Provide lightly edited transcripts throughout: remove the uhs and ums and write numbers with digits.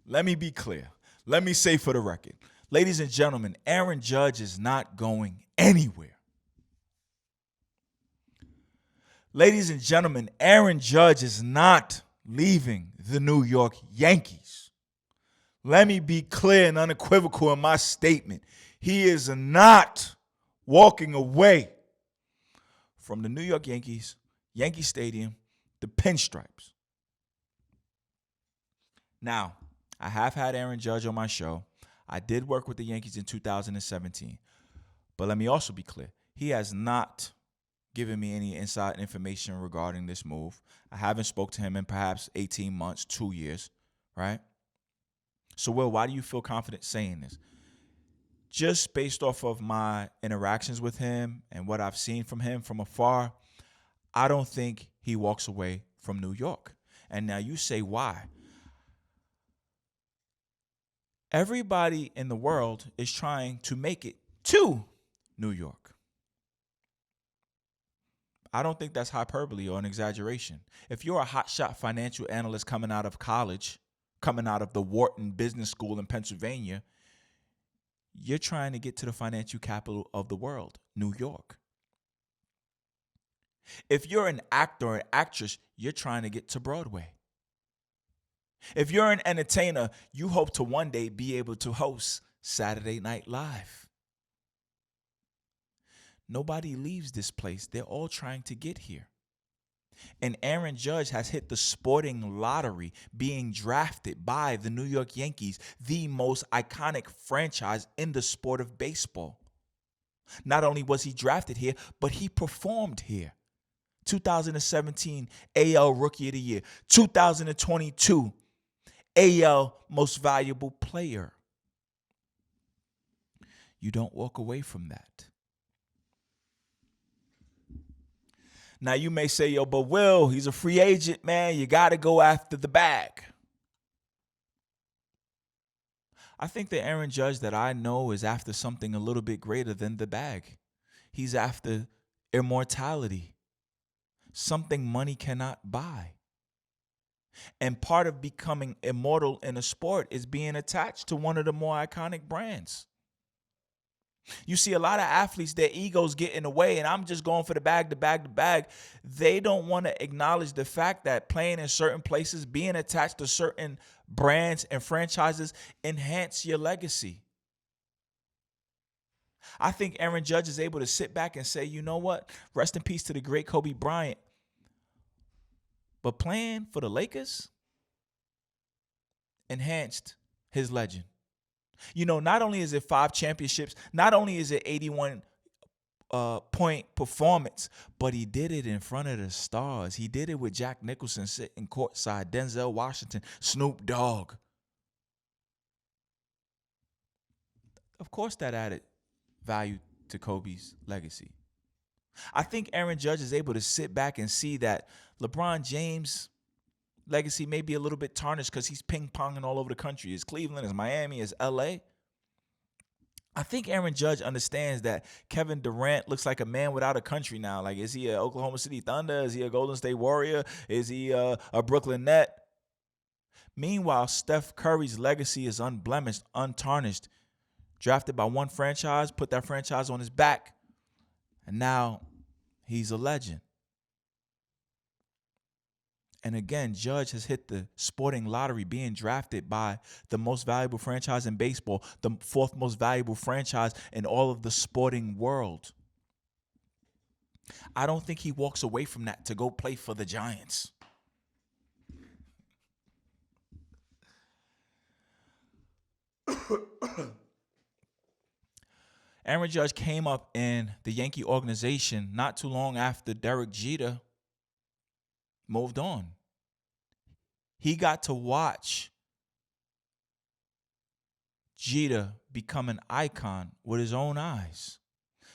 let me be clear. Let me say for the record, ladies and gentlemen, Aaron Judge is not going anywhere. Ladies and gentlemen, Aaron Judge is not leaving the New York Yankees. Let me be clear and unequivocal in my statement. He is not walking away from the New York Yankees, Yankee Stadium, the pinstripes. Now, I have had Aaron Judge on my show. I did work with the Yankees in 2017. But let me also be clear. He has not given me any inside information regarding this move. I haven't spoke to him in perhaps 18 months, 2 years, right? So, Will, why do you feel confident saying this? Just based off of my interactions with him and what I've seen from him from afar, I don't think he walks away from New York. And now you say why? Everybody in the world is trying to make it to New York. I don't think that's hyperbole or an exaggeration. If you're a hotshot financial analyst coming out of college, coming out of the Wharton Business School in Pennsylvania, you're trying to get to the financial capital of the world, New York. If you're an actor or actress, you're trying to get to Broadway. If you're an entertainer, you hope to one day be able to host Saturday Night Live. Nobody leaves this place. They're all trying to get here. And Aaron Judge has hit the sporting lottery, being drafted by the New York Yankees, the most iconic franchise in the sport of baseball. Not only was he drafted here, but he performed here. 2017 AL Rookie of the Year. 2022 AL Most Valuable Player. You don't walk away from that. Now, you may say, yo, but Will, he's a free agent, man. You got to go after the bag. I think the Aaron Judge that I know is after something a little bit greater than the bag. He's after immortality, something money cannot buy. And part of becoming immortal in a sport is being attached to one of the more iconic brands. You see a lot of athletes, their egos get in the way, and I'm just going for the bag, the bag, the bag. They don't want to acknowledge the fact that playing in certain places, being attached to certain brands and franchises enhance your legacy. I think Aaron Judge is able to sit back and say, you know what? Rest in peace to the great Kobe Bryant. But playing for the Lakers enhanced his legend. You know, not only is it 5 championships, not only is it 81 point performance, but he did it in front of the stars. He did it with Jack Nicholson sitting courtside, Denzel Washington, Snoop Dogg. Of course, that added value to Kobe's legacy. I think Aaron Judge is able to sit back and see that LeBron James' legacy may be a little bit tarnished because he's ping-ponging all over the country. It's Cleveland, it's Miami, it's L.A. I think Aaron Judge understands that Kevin Durant looks like a man without a country now. Like, is he a Oklahoma City Thunder? Is he a Golden State Warrior? Is he a Brooklyn Net? Meanwhile, Steph Curry's legacy is unblemished, untarnished. Drafted by one franchise, put that franchise on his back, and now he's a legend. And again, Judge has hit the sporting lottery, being drafted by the most valuable franchise in baseball, the 4th most valuable franchise in all of the sporting world. I don't think he walks away from that to go play for the Giants. Aaron Judge came up in the Yankee organization not too long after Derek Jeter moved on. He got to watch Jeter become an icon with his own eyes.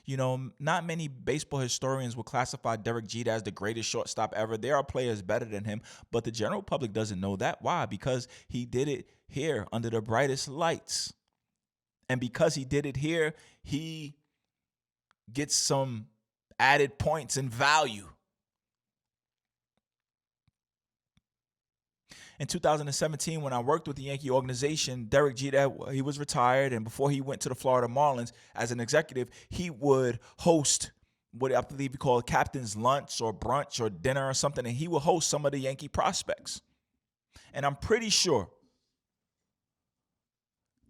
You know, not many baseball historians will classify Derek Jeter as the greatest shortstop ever. There are players better than him, but the general public doesn't know that. Why? Because he did it here under the brightest lights. And because he did it here, he gets some added points and value. In 2017, when I worked with the Yankee organization, Derek Jeter, he was retired, and before he went to the Florida Marlins as an executive, he would host what I believe we call captain's lunch or brunch or dinner or something, and he would host some of the Yankee prospects. And I'm pretty sure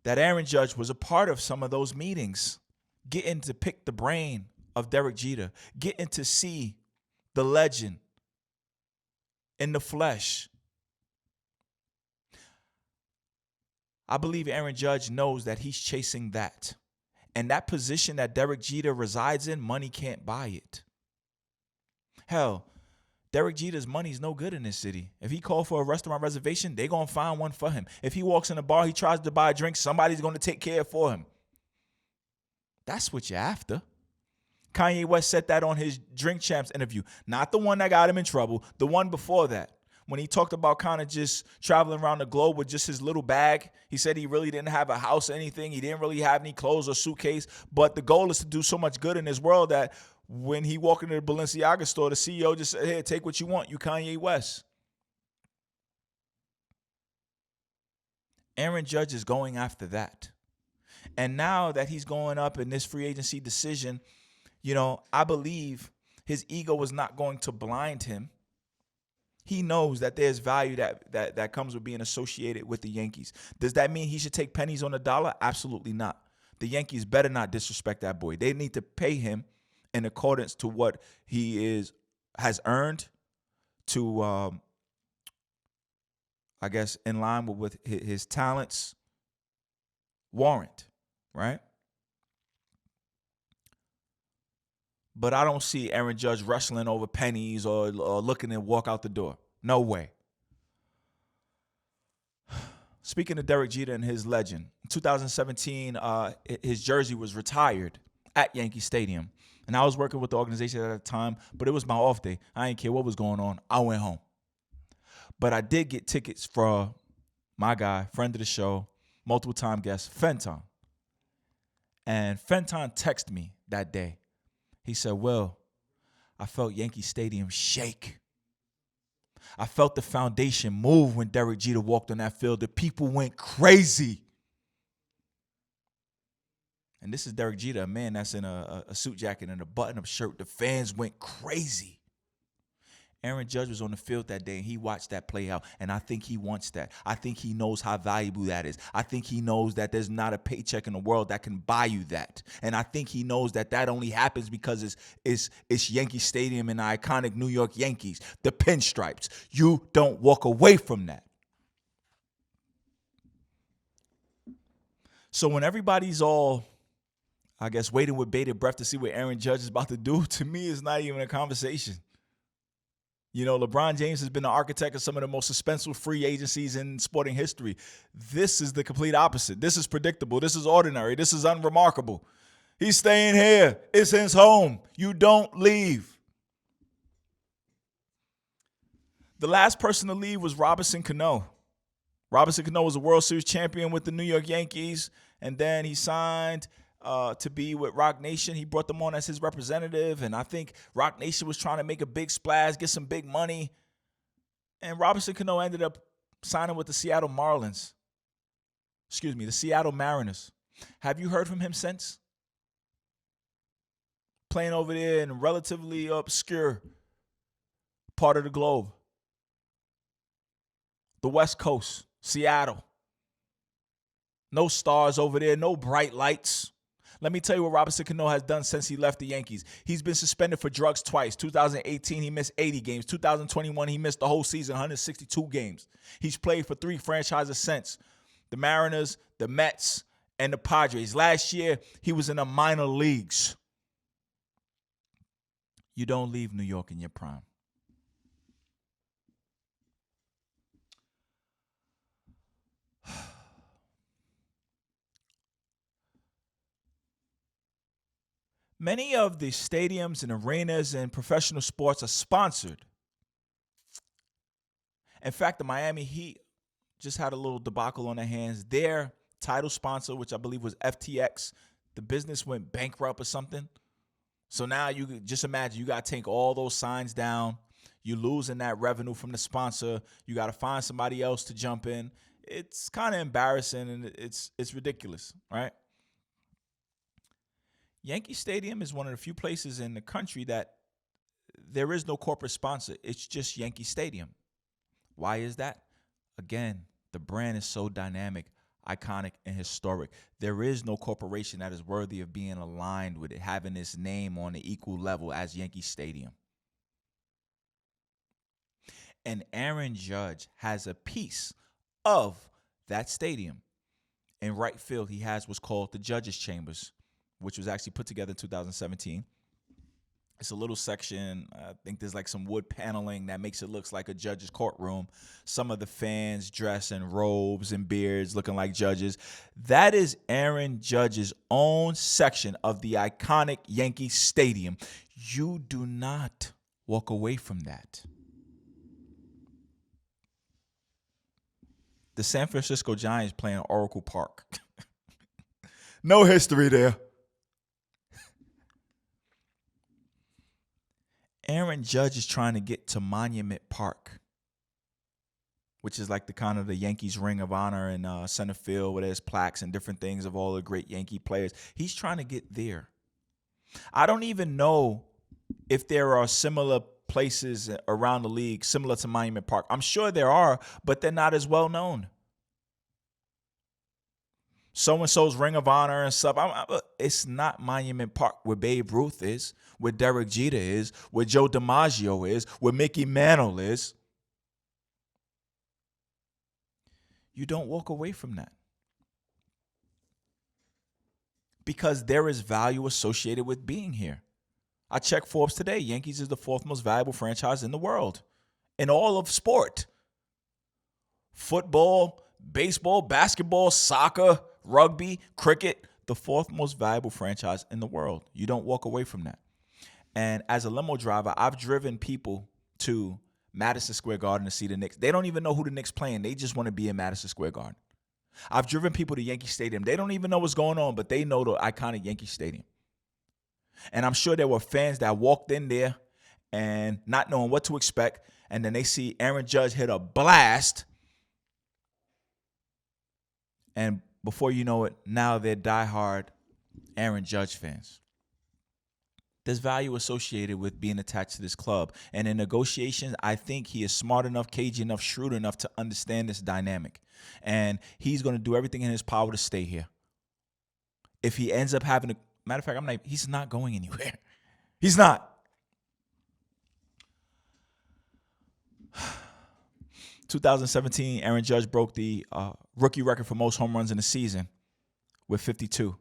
that Aaron Judge was a part of some of those meetings, getting to pick the brain of Derek Jeter, getting to see the legend in the flesh. I believe Aaron Judge knows that he's chasing that. And that position that Derek Jeter resides in, money can't buy it. Hell, Derek Jeter's money's no good in this city. If he called for a restaurant reservation, they're going to find one for him. If he walks in a bar, he tries to buy a drink, somebody's going to take care for him. That's what you're after. Kanye West said that on his Drink Champs interview. Not the one that got him in trouble, the one before that. When he talked about kind of just traveling around the globe with just his little bag, he said he really didn't have a house or anything. He didn't really have any clothes or suitcase. But the goal is to do so much good in this world that when he walked into the Balenciaga store, the CEO just said, hey, take what you want, you Kanye West. Aaron Judge is going after that. And now that he's going up in this free agency decision, I believe his ego was not going to blind him. He knows that there's value that comes with being associated with the Yankees. Does that mean he should take pennies on the dollar? Absolutely not. The Yankees better not disrespect that boy. They need to pay him in accordance to what he has earned, to I guess in line with his talents warrant, right? But I don't see Aaron Judge wrestling over pennies or looking to walk out the door. No way. Speaking of Derek Jeter and his legend, in 2017, his jersey was retired at Yankee Stadium. And I was working with the organization at the time, but it was my off day. I didn't care what was going on. I went home. But I did get tickets for my guy, friend of the show, multiple-time guest, Fenton. And Fenton texted me that day. He said, Will, I felt Yankee Stadium shake. I felt the foundation move when Derek Jeter walked on that field. The people went crazy. And this is Derek Jeter, a man that's in a suit jacket and a button-up shirt. The fans went crazy. Aaron Judge was on the field that day, and he watched that play out, and I think he wants that. I think he knows how valuable that is. I think he knows that there's not a paycheck in the world that can buy you that, and I think he knows that only happens because it's Yankee Stadium and the iconic New York Yankees, the pinstripes. You don't walk away from that. So when everybody's all, I guess, waiting with bated breath to see what Aaron Judge is about to do, to me, it's not even a conversation. LeBron James has been the architect of some of the most suspenseful free agencies in sporting history. This is the complete opposite. This is predictable. This is ordinary. This is unremarkable. He's staying here. It's his home. You don't leave. The last person to leave was Robinson Cano. Robinson Cano was a World Series champion with the New York Yankees, and then he signed to be with Roc Nation. He brought them on as his representative, and I think Roc Nation was trying to make a big splash, get some big money, and Robinson Cano ended up signing with the Seattle Mariners. Have you heard from him since? Playing over there in a relatively obscure part of the globe. The West Coast, Seattle. No stars over there, no bright lights. Let me tell you what Robinson Cano has done since he left the Yankees. He's been suspended for drugs twice. 2018, he missed 80 games. 2021, he missed the whole season, 162 games. He's played for 3 franchises since: the Mariners, the Mets, and the Padres. Last year, he was in the minor leagues. You don't leave New York in your prime. Many of the stadiums and arenas in professional sports are sponsored. In fact, the Miami Heat just had a little debacle on their hands. Their title sponsor, which I believe was FTX, the business went bankrupt or something. So now you just imagine you got to take all those signs down. You losing that revenue from the sponsor. You got to find somebody else to jump in. It's kind of embarrassing, and it's ridiculous, right? Yankee Stadium is one of the few places in the country that there is no corporate sponsor. It's just Yankee Stadium. Why is that? Again, the brand is so dynamic, iconic, and historic. There is no corporation that is worthy of being aligned with it, having its name on the equal level as Yankee Stadium. And Aaron Judge has a piece of that stadium. In right field, he has what's called the Judges' Chambers, which was actually put together in 2017. It's a little section. I think there's like some wood paneling that makes it look like a judge's courtroom. Some of the fans dress in robes and beards looking like judges. That is Aaron Judge's own section of the iconic Yankee Stadium. You do not walk away from that. The San Francisco Giants play in Oracle Park. No history there. Aaron Judge is trying to get to Monument Park, which is like the kind of the Yankees Ring of Honor in center field where there's plaques and different things of all the great Yankee players. He's trying to get there. I don't even know if there are similar places around the league similar to Monument Park. I'm sure there are, but they're not as well known. So-and-so's Ring of Honor and stuff. It's not Monument Park where Babe Ruth is, where Derek Jeter is, where Joe DiMaggio is, where Mickey Mantle is. You don't walk away from that. Because there is value associated with being here. I checked Forbes today. Yankees is the 4th most valuable franchise in the world. In all of sport. Football, baseball, basketball, soccer, rugby, cricket, the 4th most valuable franchise in the world. You don't walk away from that. And as a limo driver, I've driven people to Madison Square Garden to see the Knicks. They don't even know who the Knicks playing. They just want to be in Madison Square Garden. I've driven people to Yankee Stadium. They don't even know what's going on, but they know the iconic Yankee Stadium. And I'm sure there were fans that walked in there and not knowing what to expect, and then they see Aaron Judge hit a blast, and before you know it, now they're diehard Aaron Judge fans. There's value associated with being attached to this club. And in negotiations, I think he is smart enough, cagey enough, shrewd enough to understand this dynamic. And he's going to do everything in his power to stay here. If he ends up having a matter of fact, he's not going anywhere. He's not. 2017, Aaron Judge broke the rookie record for most home runs in a season with 52.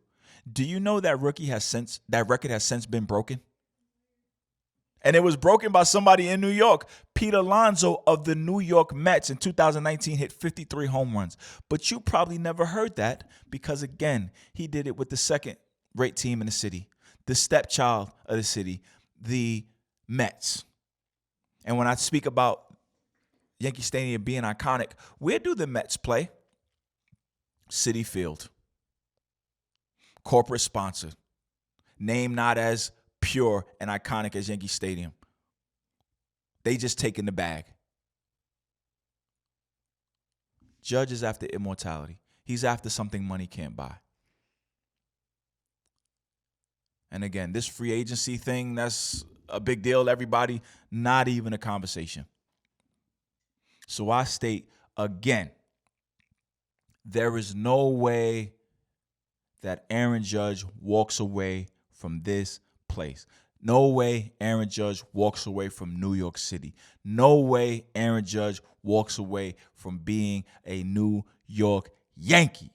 Do you know that record has since been broken? And it was broken by somebody in New York. Pete Alonso of the New York Mets in 2019 hit 53 home runs. But you probably never heard that because, again, he did it with the second-rate team in the city, the stepchild of the city, the Mets. And when I speak about Yankee Stadium being iconic, where do the Mets play? Citi Field. Corporate sponsored. Name not as pure and iconic as Yankee Stadium. They just taking the bag. Judge is after immortality. He's after something money can't buy. And again, this free agency thing, that's a big deal to everybody. Not even a conversation. So I state again, there is no way that Aaron Judge walks away from this place. No way Aaron Judge walks away from New York City. No way Aaron Judge walks away from being a New York Yankee.